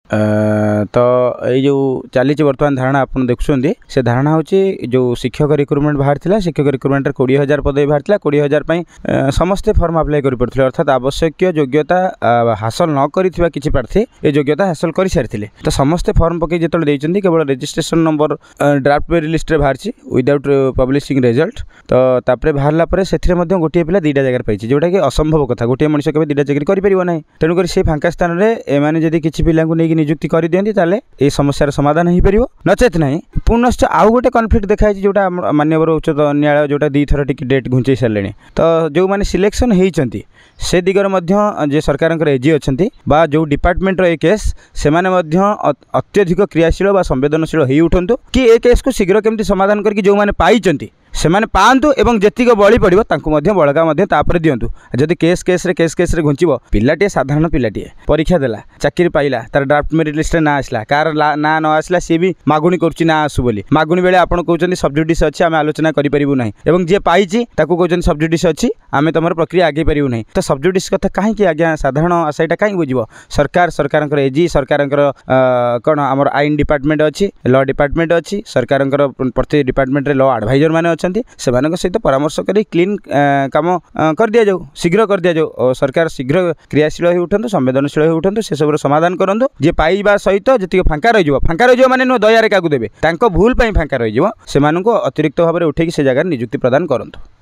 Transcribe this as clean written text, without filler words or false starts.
तो ये चली बर्तमान धारणा आप देखुं से धारणा हूँ जो शिक्षक रिक्रुटमेंट बाहर शिक्षक रिक्रुटमेंट 20,000 पदवी बाहर 20,000 समस्ते फर्म आप्लाय कर अर्थात आवश्यक योग्यता हासिल न करिथिबा किछि प्रार्थी ये योग्यता हासिल कर सारी तो समस्ते फर्म पकई जो देते केवल registration number draft merit list बाहर विदाउट पब्लिशिंग रिजल्ट तो तापर बाहर से गोटे पिला 2टा जगह पाई जोटा कि असंभव कथा गोटे मनुष्य के 2टा चाकरी कर ना तेणुक से फांका स्थान में एमाने जदि किसी पिला नहीं नियुक्ति कर दिखती ताले ये समस्यार समाधान हो पार नचेत ना पुनश्च आउ गोटे कन्फ्लिक्ट देखा जोटा माननीय उच्चतम न्यायालय जोटा 2 थर टी डेट घुंचे सारे तो जो मैंने सिलेक्शन होती से दिगर जे सरकार एजी अच्छा जो डिपार्टमेंट ए केस से अत्यधिक क्रियाशील संवेदनशील हो उठु कि ए केस को शीघ्र केमती समाधान करके जो मैंने पाई से माने पातु एवं जेतिक बली पड़ो बड़का तापर दिंतु जदि केस रे घुंचब पिलाटे साधारण पिलाटे परीक्षा देला चाकरी पाइला तार ड्राफ्ट मेरिट लिस्ट ना आसला कार ना न आसला सी भी मागुणी करुच्ची ना आसु बोली मागुणी बेले आपन कहउछन्ती सब्जुडिस अछि आमे आलोचना करि परिबु नाही एवं जे पाइछि ताकू कहउछन्ती सब्जुडिस अछि आमे तमर प्रक्रिया आगे परिबु नाही तो सब्जुडिस कथा काहे कि आज्ञा साधारण आशयटा काहे बुझिबो सरकार एजी सरकार कोन हमर आईन डिपार्टमेंट अछि लॉ डिपार्टमेंट अछि सरकार प्रति डिपार्टमेंट रे लॉ एडवाइजर माने से सहित परामर्श कर क्लीन काम कर दि जाऊ शीघ्र कर दि जाऊ सरकार शीघ्र क्रियाशील हो उठु संवेदनशील हो उठु से सब समाधान करूँ जे पाइबा सहित जी फांका रही माने नुह दयारे क्या देवे भूल फांका रही से अतिरिक्त भाव में उठे से जगह नियुक्ति प्रदान करूँ।